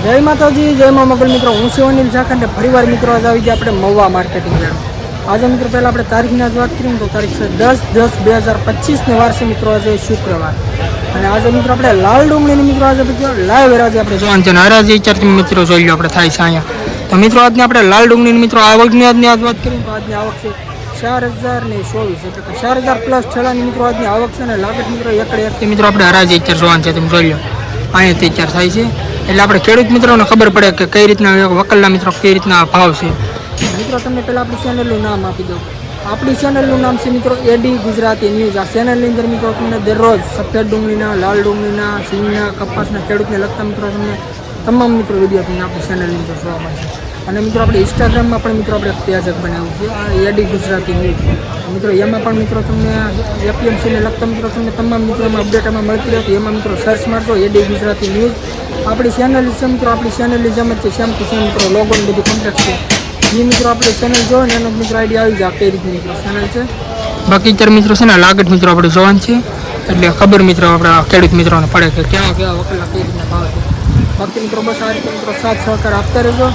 જય માતાજી, જય મા મોગલ મિત્રો. હું છું અનિલ ઝાખંડ. ફરીવાર મિત્રો આજે આવી ગયા આપણે મહુવા માર્કેટિંગ યાર્ડ. આજે મિત્રો પહેલાં આપણે તારીખની જ વાત કરીએ તો તારીખ છે 10/10/2025 ને વાર છે મિત્રો આજે શુક્રવાર. અને આજે મિત્રો આપણે લાલ ડુંગળીની મિત્રો આજે લાઈવ હરાજી આપણે જોવાનું છે. હરાજી ચારથી મિત્રો જોઈ લો આપણે થાય છે અહીંયા. તો મિત્રો આજને આપણે લાલ ડુંગળીની મિત્રો આવકની આજની આજ વાત કરીએ તો આજની આવક છે 4024, એટલે કે 4000 પ્લસ ઠેલાની મિત્રો આજની આવક છે. અને લાગત મિત્રો એકડે મિત્રો આપણે હરાજી ચાર જોવાનું છે. તમે જોઈ લો અહીંયાથી ચાર થાય છે. એટલે આપણે ખેડૂત મિત્રોને ખબર પડે કે કઈ રીતના વકલના મિત્રો કઈ રીતના ભાવ છે. મિત્રો તમને પહેલાં આપણી ચેનલનું નામ આપી દઉં. આપણી ચેનલનું નામ છે મિત્રો એડી ગુજરાતી ન્યૂઝ. આ ચેનલની અંદર મિત્રો તમને દરરોજ સફેદ ડુંગળીના, લાલ ડુંગળીના, સિંગના, કપાસના ખેડૂતને લગતા મિત્રો તમને તમામ મિત્રો વિડીયો તમને આપણી ચેનલની અંદર જોવા મળશે. અને મિત્રો આપણે ઇન્સ્ટાગ્રામમાં પણ મિત્રો આપણે પેજ બનાવ્યું છે આ એડી ગુજરાતી ન્યૂઝ. મિત્રો એમાં પણ મિત્રો તમને એપીએમસીને લગતા મિત્રો તમને તમામ મિત્રોમાં અપડેટમાં મળતી રહે. એમાં મિત્રો સર્ચ મારજો એડી ગુજરાતી ન્યૂઝ. આપણી ચેનલ છે મિત્રો, આપણી ચેનલની જેમ જ છે, સેમ ટુ સેમ મિત્રો લોગો ને બધું કમ્પ્લીટ છે. જે મિત્રો આપણે ચેનલ જોવે ને એનો મિત્રો આઈડિયા આવી જાય કઈ રીતની મિત્રો ચેનલ છે. બાકી ચાર મિત્રો છે ને લાગત મિત્રો આપણે જોવાનું છે, એટલે ખબર મિત્રો આપણા ખેડૂત મિત્રોને પડે કે કેવા વકલના કઈ રીતના ભાવ છે. બાકી મિત્રો બસ આ રીતે મિત્રો સાથ સહકાર આપતા રહેજો.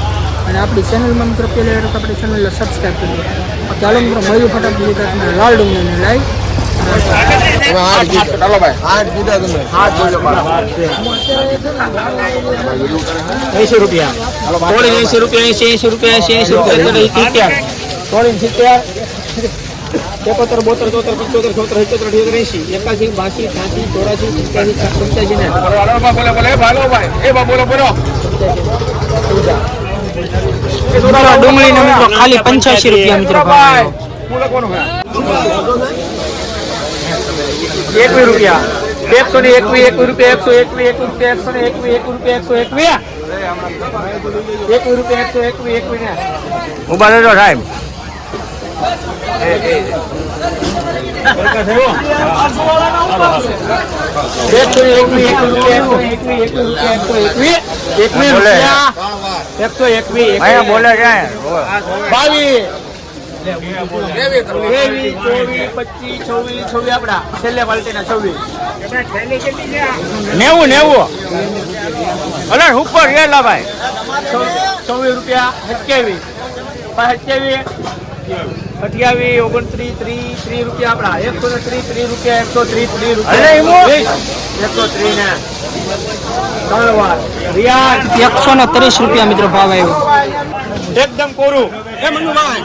અને આપણી ચેનલમાં મિત્રો પહેલી વખત આપણી ચેનલને સબસ્ક્રાઈબ કરજો. ચાલો મિત્રો મળ્યું ફટાફટ લીધા તમે લાલ ડુંગળીને લાઈવ 80 રૂપિયા 80 રૂપિયા 80 રૂપિયા 80 રૂપિયા 71 72 73 74 75 76 77 80 81 82 ડુંગળી નો મિત્રો ખાલી 85 રૂપિયા મિત્રો ભાવ. 21 રૂપિયા 121 રૂપિયા 121 રૂપિયા 121 રૂપિયા 121 ઉભા રહેજો સાહેબ. બોલે ક્યાં 22 આપડા છેલ્લે પાલટીના 26 90 અરે ઉપર ગયેલા ભાઈ 24 રૂપિયા 27 28 29 30 રૂપિયા આપડા 130 રૂપિયા 130 130 રૂપિયા મિત્રો ભાવ આવ્યો એકદમ કોરું. એ મનુભાઈ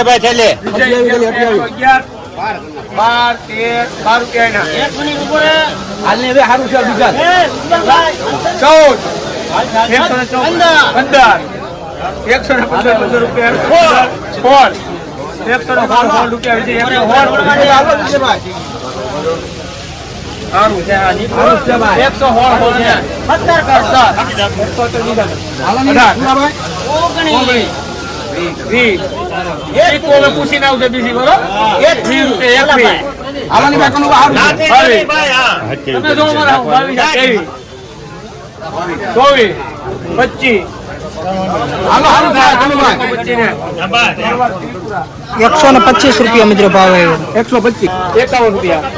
ભાઈ છેલ્લે 12 રૂપિયા હાલને હવે સારું છે બીજા 14 115 રૂપિયા 115 રૂપિયા પૂછી આવશે બીજી બરોબર 125 રૂપિયા મિત્રો ભાવ આવ્યો 125 51 રૂપિયા 160 રૂપિયા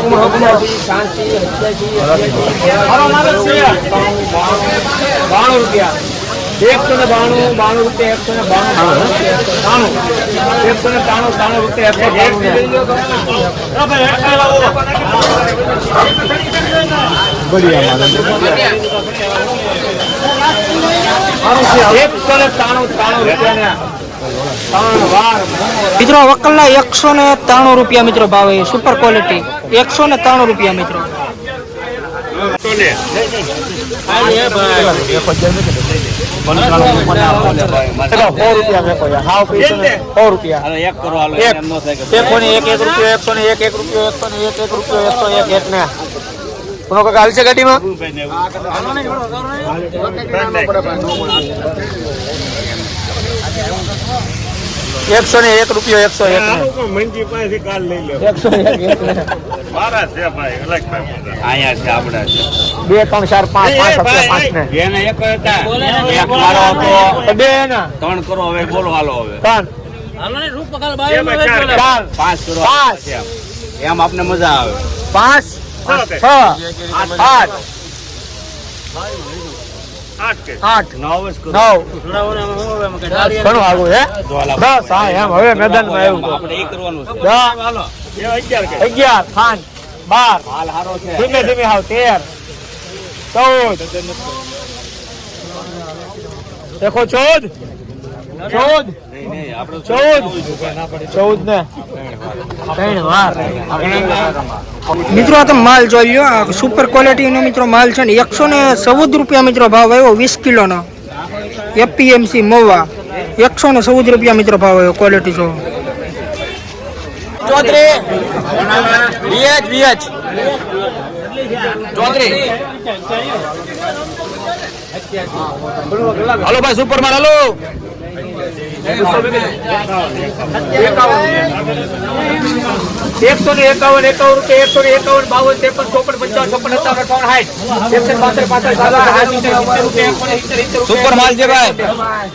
80 રૂપિયા 192 રૂપિયા 193 રૂપિયા મિત્રો વકલના 193 રૂપિયા મિત્રો ભાવ સુપર ક્વોલિટી 193 રૂપિયા મિત્રો. કાકા હાલશે ગાડીમાં 101 રૂપિયો 101 મંજી પાસે કાલ લઈ લો 101 મારા છે ભાઈ અલગ ભાઈ આયા છે આપડા છે 2 3 4 5 5 ને એને એક હતા એક મારો હતો બે ના 3 કરો હવે બોલો હાલો હવે 3 હાલો ને રૂપ પકડ બાય 5 કરો 5 એમ આપને મજા આવે 5 6 8 8 9 ઘણું આગું હે 10 હા એમ હવે મેદાનમાં આવ્યું આપણે એ કરવાનું છે 10 હાલો 11 5 12 હાલ હારો છે ધીમે ધીમે હાવ 13 14 દેખો 14 નહીં આપણે 14 ને 3 વાર મિત્રો આ તમે માલ જોઈ લો, આ સુપર ક્વોલિટીનો મિત્રો માલ છે ને 114 રૂપિયા મિત્રો ભાવ આવ્યો 20 કિલોનો એપીએમસી મવા 114 રૂપિયા મિત્રો ભાવ આવ્યો ક્વોલિટી જો ચૌધરી VH ચૌધરી હાલો ભાઈ સુપર માલ હાલો 151 સુપર માલ છે ભાઈ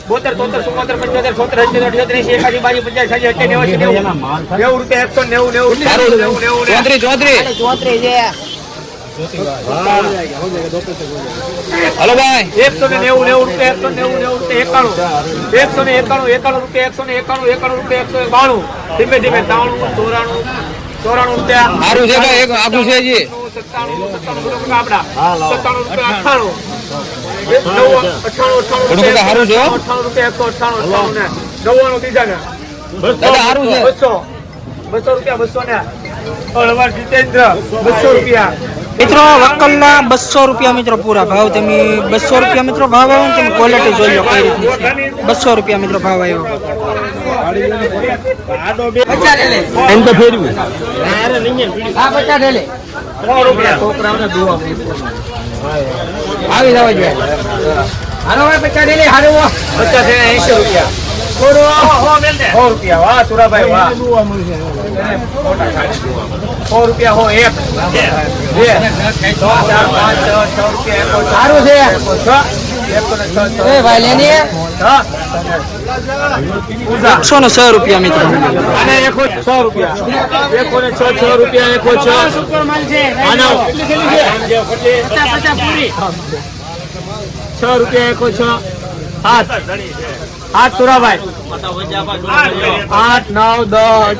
72 73 74 75 હલો ભાઈ 190 રૂપિયા 191 રૂપિયા ધીમે ધીમે 93 94 રૂપિયા સારું છે ભાઈ એક આગું છે જી 97 મિત્રો વકલના 200 રૂપિયા મિત્રો પૂરા ભાવ તમે 200 રૂપિયા મિત્રો ભાવ આવ્યો ને તમે ક્વોલિટી જોઈ લો કઈ રીતની છે 200 રૂપિયા મિત્રો ભાવ આવ્યો એમ તો ફેરવું આવી જવા જોઈએ હારો 50 ડેલી હારો 50 80 રૂપિયા 100 રૂપિયા વાહ સુરાભાઈ વાહ 100 રૂપિયા હો એક 2 સારું છે એ ભાઈ લેની 106 રૂપિયા મિત્રો અને 106 રૂપિયા 106 રૂપિયા 106 સુપર માલ છે આનો 50 પૂરી 6 રૂપિયા 106 8 સુરાભાઈ 8 9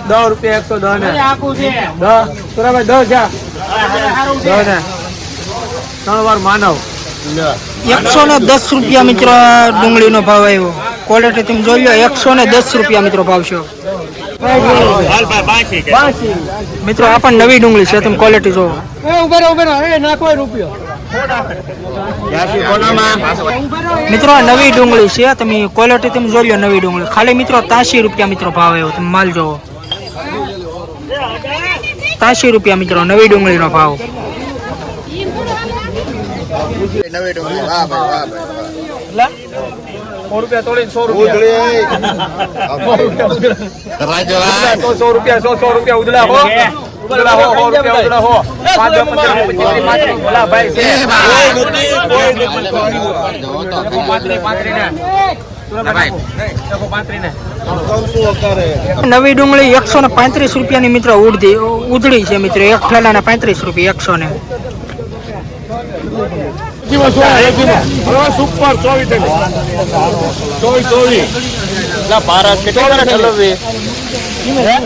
10 રૂપિયા 110 ને 10 સુરાભાઈ 10 છે 10 ને 3 વાર માનવ 110 રૂપિયા મિત્રો ડુંગળીનો ભાવ આવ્યો ક્વોલિટી તમે જોઈ લો 110 રૂપિયા મિત્રો ભાવ છે મિત્રો આ પણ નવી ડુંગળી છે તમે ક્વોલિટી જોવો મિત્રો આ નવી ડુંગળી છે તમે ક્વોલિટી તમે જોઈ લો નવી ડુંગળી ખાલી મિત્રો 83 રૂપિયા મિત્રો ભાવ આવ્યો તમે માલ જોવો 83 રૂપિયા મિત્રો નવી ડુંગળીનો ભાવ નવી ડુંગળી વાહ ભાઈ 100 રૂપિયા તોડી 100 રૂપિયા 100 રૂપિયા ઉદલા હો ઉદલા હો 100 રૂપિયા ઉદલા હો 5 ભલા ભાઈ છે નવી ડુંગળી 135 રૂપિયાની મિત્રો ઉધડી છે મિત્રો એક ઠેલાના 35 રૂપિયા 100 ને સુપર 24 ભારત કેટલા ચલાવે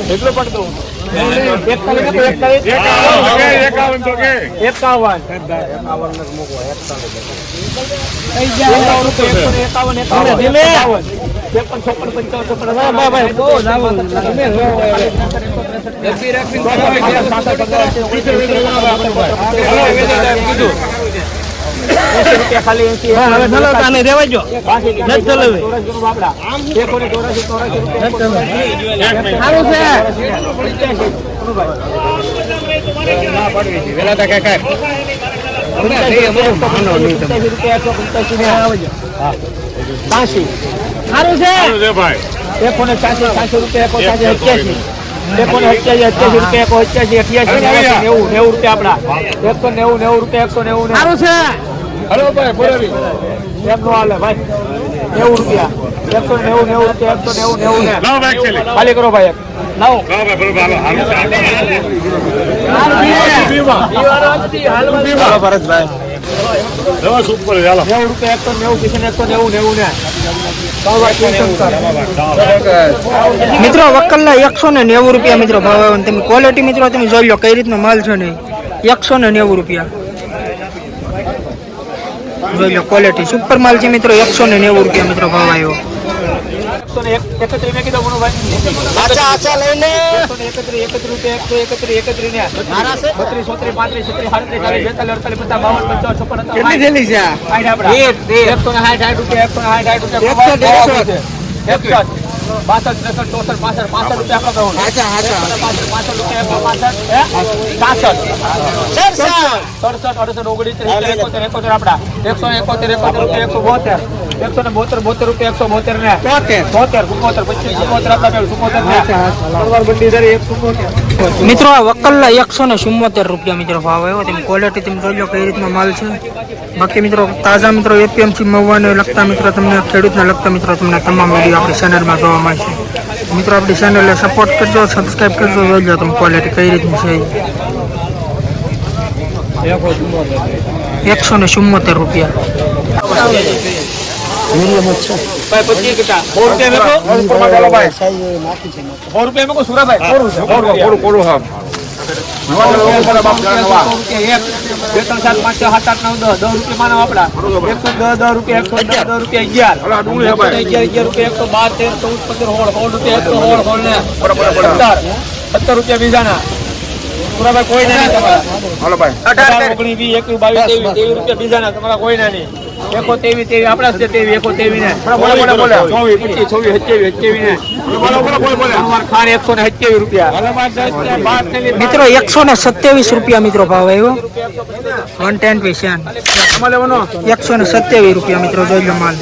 એટલો પડતો 51 ખાલી રેવા જો સારું છે 180 રૂપિયા 180 રૂપિયા આપડા 190 રૂપિયા 190 સારું છે હલો ભાઈ બોલાવી એમ નો હાલે ભાઈ 90 રૂપિયા 190 રૂપિયા 190 લાવ ભાઈ ચલે ખાલી કરો ભાઈ લાવો લાવ ભાઈ બરોબર હાલો ભરતભાઈ દવા સુપર ચાલો 90 રૂપિયા 190 કિશન 190 મિત્રો વકલના 190 રૂપિયા મિત્રો ભાવ આવે. તમે ક્વોલિટી મિત્રો તમે જોઈ લો કઈ રીતનો માલ છે ને 190 રૂપિયા જોઈ લો ક્વોલિટી સુપર માલ છે મિત્રો 190 રૂપિયા મિત્રો ભાવ આવ્યો. 131 મેં કીધું ગુણુ ભાઈ આચા લઈને 131 રૂપિયા 131 ને 32 33 34 35 46 47 48 52 55 કેટલી થેલી છે આ 160 રૂપિયા 160 રૂપિયા 62 63 64 65 રૂપિયા આપણા આપડા 171 રૂપિયા 172 રૂપિયા 172 મિત્રો આ વકલના 174 રૂપિયા મિત્રો ભાવ આવ્યો. તમે ક્વોલિટી તમે જોઈ લો કઈ રીતનો માલ છે. બાકી મિત્રો તાજા મિત્રો એપીએમસી મહુવાને લગતા મિત્રો તમને ખેડૂતને લગતા મિત્રો તમને તમામ વિડીયો આપણી ચેનલમાં જોવા મળશે. મિત્રો આપણી ચેનલને સપોર્ટ કરજો, સબસ્ક્રાઈબ કરજો, જોઈ લો તમે ક્વોલિટી કઈ રીતની છે. 174 રૂપિયા બીજાના સુરાભાઈ કોઈ નહીં તમારા 18 19 20 21 22 23 રૂપિયા બીજાના તમારા કોઈ નહીં 71 આપડા છે 71 ને બોલે 24 25 26 27 ને ખાન 127 રૂપિયા મિત્રો 127 રૂપિયા મિત્રો ભાવ આવ્યો. 110 પૈસા 127 રૂપિયા મિત્રો જોઈ લો માલ.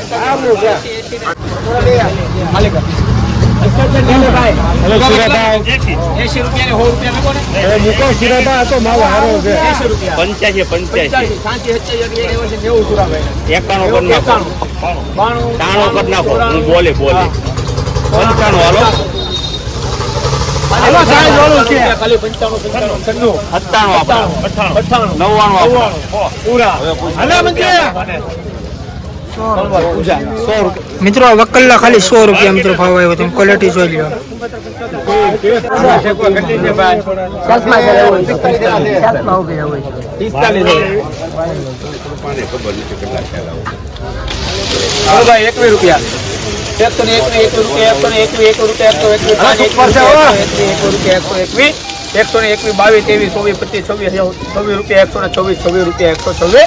મિત્રો આ વકલના ખાલી 100 રૂપિયા મિત્રો ભાવ આવ્યો. તમે ક્વોલિટી જોઈ લો. ભાઈ 21 રૂપિયા 121 રૂપિયા 121 રૂપિયા 121 121 22 23 24 25 26 27 રૂપિયા 126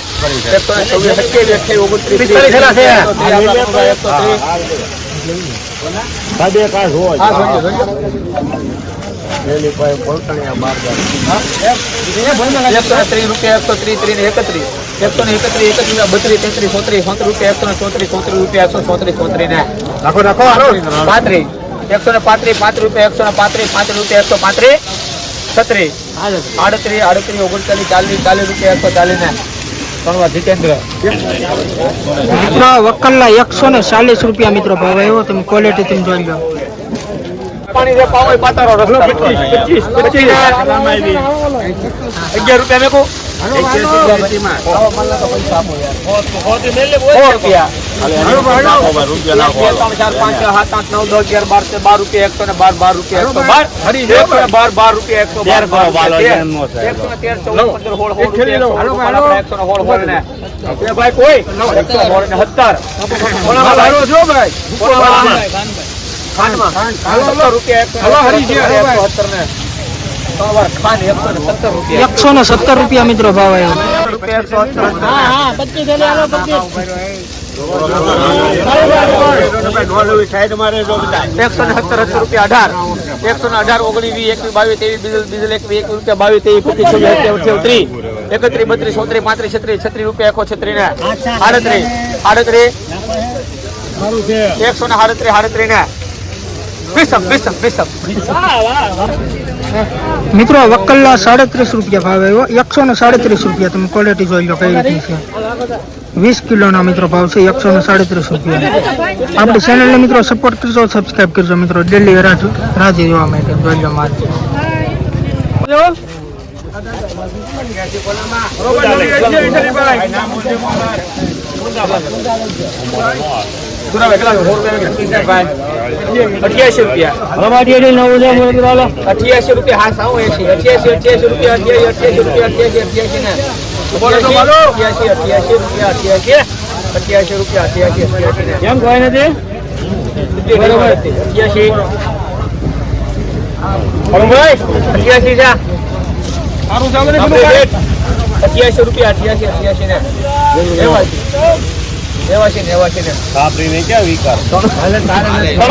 વકલના 140 રૂપિયા મિત્રો ભાવ આવ્યો. તમે ક્વોલિટી તમે જોઈ લો. પાણી રે પાવો પાતારો રસલો 25 11 રૂપિયા મેકો 170 રૂપિયા મિત્રો ભાવ આવ્યો. 170 રૂપિયા 18 118 19 20 22 23 22 રૂપિયા 22 23 25 26 27 28 29 31 32 33 35 36 રૂપિયા 136 ને 38 38 138 ને મિત્રો વકલ્લા 37 રૂપિયા ભાવ આવ્યો 137 રૂપિયા. તમે ક્વોલિટી જોઈ લો કઈ રીતની છે. 20 કિલોના મિત્રો ભાવ છે 137 રૂપિયા. આપણી ચેનલને મિત્રો સપોર્ટ કરજો, સબસ્ક્રાઇબ કરજો મિત્રો ડેલી રાજી જોવા માટે. જોઈ લો માર્કેટ. ₹88 રૂપિયા હા 88 રૂપિયા 88 રૂપિયા 88 રૂપિયા કેમ કોઈ નથી બરોબર 88 ભાઈ 88 છે સારું ચાલે ને 88 રૂપિયા 88 ને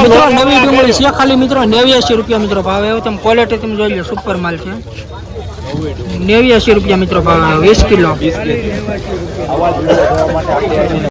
મિત્રો નવી ડુંગળી છે ખાલી મિત્રો 89 રૂપિયા મિત્રો ભાવ આવ્યો. તમે ક્વોલિટી તમે જોઈ લો સુપર માલ છે. 89 રૂપિયા મિત્રો ભાવ આવ્યો 20 કિલો.